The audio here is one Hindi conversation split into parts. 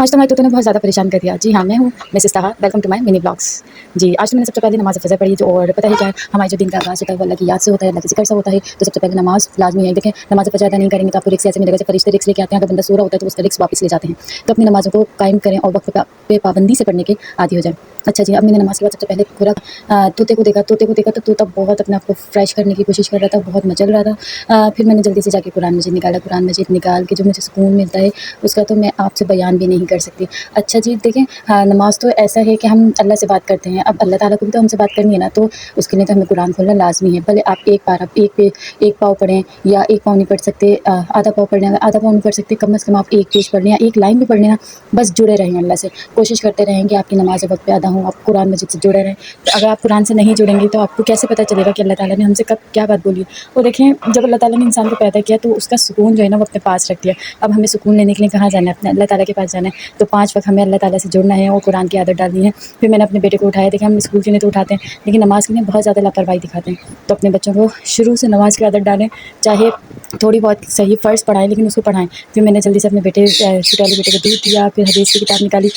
आज तो हमारे तोते ने बहुत ज़्यादा परेशान कर दिया। जी हाँ, मैं हूँ Mrs Taha, welcome to my mini blogs. जी, आज तो मैंने सबसे पहले नमाज़ फ़जर पढ़ी जो और पता है क्या है, हमारे जो दिन का आगाज़ होता है वो अल्लाह की याद से होता है, अल्लाह के ज़िक्र से होता है। तो सबसे पहले नमाज़ लाज़मी है। देखें, नमाज़ फ़जर अदा नहीं करेंगे तो आपको रिस्क ऐसे मिलेगा जैसे फरिश्ते रिस्क लेके आते हैं, अगर बंदा सो रहा होता है तो उसका रिस्क वापस ले जाते हैं। तो अपनी नमाज़ों को कायम करें और वक़्त पे पाबंदी से पढ़ने के आदी हो जाएँ। अच्छा जी, अब मैंने नमाज़ के बाद सबसे पहले पूरा तोते को देखा तो तोता बहुत अपने आप को फ्रेश करने की कोशिश कर रहा था, बहुत मचल रहा था। फिर मैंने जल्दी से जाके कुरान मजीद निकाला। कुरान मजीद निकाल के जो मुझे सुकून मिलता है उसका तो मैं आपसे बयान भी नहीं कर सकती। अच्छा जी, देखें, हाँ, नमाज़ तो ऐसा है कि हम अल्लाह से बात करते हैं। अब अल्लाह ताला को भी तो हमसे बात करनी है ना, तो उसके लिए तो हमें कुरान खोलना लाज़मी है। भले आप एक पाव पढ़ें या एक पाव नहीं पढ़ सकते, आधा पाव पढ़ लें। अगर आधा पाव नहीं पढ़ सकते, कम से कम आप एक पेज पढ़ लें या एक लाइन भी पढ़ लें ना, बस जुड़े रहें अल्लाह से। कोशिश करते रहें कि आपकी नमाज़ वक़्त पे अदा हों, आप कुरान मजीद से जुड़े रहें। तो अगर आप कुरान से नहीं जुड़ेंगे तो आपको कैसे पता चलेगा कि अल्लाह ताला ने हमसे कब क्या बात बोली है। और देखें, जब अल्लाह ताला ने इंसान को पैदा किया तो उसका सुकून जो है ना वो अपने पास रख दिया। अब हमें सुकून लेने के लिए कहाँ जाना है? अपने अल्लाह ताला के पास जाना है। तो 5 वक़्त हमें अल्लाह ताला से जुड़ना है और कुरान की आदत डालनी है। फिर मैंने अपने बेटे को उठाया। देखिए, हम स्कूल के लिए तो उठाते हैं, लेकिन नमाज़ के लिए बहुत ज़्यादा लापरवाही दिखाते हैं। तो अपने बच्चों को शुरू से नमाज़ की आदत डालें, चाहे थोड़ी बहुत सही फ़र्ज़ पढ़ाएँ लेकिन उसको पढ़ाएँ। फिर मैंने जल्दी से अपने छोटे वाले बेटे को दूध दिया, फिर हदीस की किताब निकाली।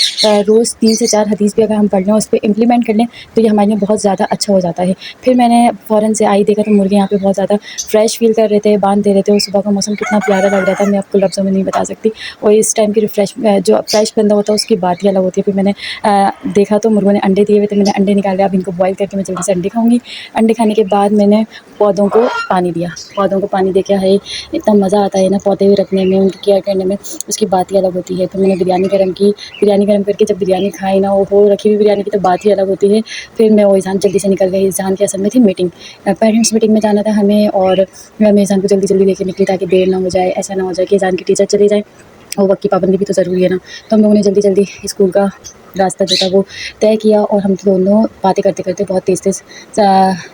रोज़ 3 से 4 हदीस भी अगर हम पढ़ लें और उस पे इम्प्लीमेंट कर लें तो ये हमारे लिए बहुत ज़्यादा अच्छा हो जाता है। फिर मैंने फ़ौरन से आई, देखा तो मुर्गे यहाँ पे बहुत ज़्यादा फ्रेश फ़ील कर रहे थे, बाँध दे रहे थे और सुबह का मौसम कितना प्यारा लग रहा था, मैं आपको लफ्ज़ों में नहीं बता सकती। और इस टाइम की जो फ्रेश बंदा होता है उसकी बात ही अलग होती है। फिर मैंने देखा तो मुर्गों ने अंडे दिए हुए थे, मैंने अंडे निकाले। अब इनको बॉयल करके मैं जल्दी से अंडे खाऊँगी। अंडे खाने के बाद मैंने पौधों को पानी दिया। पौधों को पानी दे के हाय इतना मज़ा आता है ना पौधे रखने में, उनकी केयर करने में, उसकी बात ही अलग होती है। फिर मैंने बिरयानी गरम की। बिरयानी गरम करके जब बिरयानी खाई ना, ओहो! रखी हुई बिरयानी की तो बात ही अलग होती है। फिर मैं और ईज़ान जल्दी से निकल गए। ईज़ान की असल में थी मीटिंग, पेरेंट्स मीटिंग में जाना था हमें और मैं ईज़ान को जल्दी-जल्दी लेके निकली ताकि देर ना हो जाए, ऐसा ना हो जाए कि ईज़ान की टीचर चली जाए और वक़्त की पाबंदी भी तो ज़रूरी है ना। तो हम लोगों ने जल्दी-जल्दी स्कूल का रास्ता जो था वो तय किया और हम दोनों बातें करते-करते बहुत तेज़-तेज़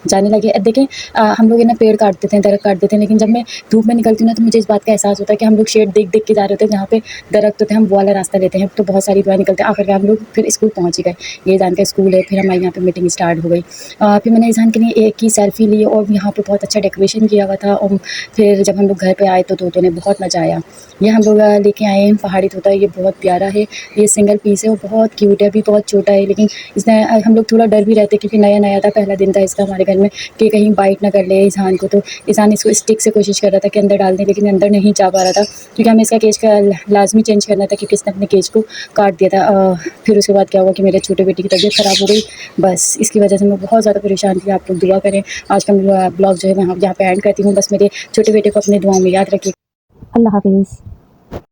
जाने लगे। अब देखें, हम लोग है ना पेड़ काट देते हैं, दरख्त काट देते हैं, लेकिन जब मैं धूप में निकलती हूँ ना तो मुझे इस बात का एहसास होता है कि हम लोग शेड देख-देख के जा रहे होते हैं, जहाँ पे दरख्त होते हैं, हम वो वाला रास्ता लेते हैं। तो बहुत सारी दुआ निकलते हैं, आखिरकार हम लोग फिर स्कूल पहुँच ही गए। ये ईज़ान का स्कूल है, फिर हमारे यहाँ पे मीटिंग स्टार्ट हो गई। फिर मैंने ईज़ान के लिए एक की सेल्फ़ी ली और यहाँ पे बहुत अच्छा डेकोरेशन किया हुआ था और फिर जब हम लोग घर पे आए तो तोतों ने बहुत मज़ा आया। ये हम लोग लेके आए हैं पहाड़ी तोता, ये बहुत प्यारा है, ये सिंगल पीस है और बहुत क्यूट है, अभी बहुत छोटा है, लेकिन इसने हम लोग थोड़ा डर भी रहते क्योंकि नया-नया था, पहला दिन था इसका हमारे घर में कि कहीं बाइट ना कर ले ईज़ान को। तो ईज़ान इसको स्टिक से कोशिश कर रहा था कि अंदर डाल दें, लेकिन अंदर नहीं जा पा रहा था क्योंकि हमें इसका केज का लाज़मी चेंज करना था क्योंकि इसने अपने केज को काट दिया था। फिर उसके बाद क्या हुआ कि मेरे छोटे बेटे की तबीयत ख़राब हो गई। बस इसकी वजह से मैं बहुत ज़्यादा परेशान थी। आप लोग दुआ करें। आज का ब्लॉग जो है मैं यहाँ पे एंड करती हूँ। बस मेरे छोटे बेटे को अपने दुआओं में याद रखिए। अल्लाह हाफ़िज़।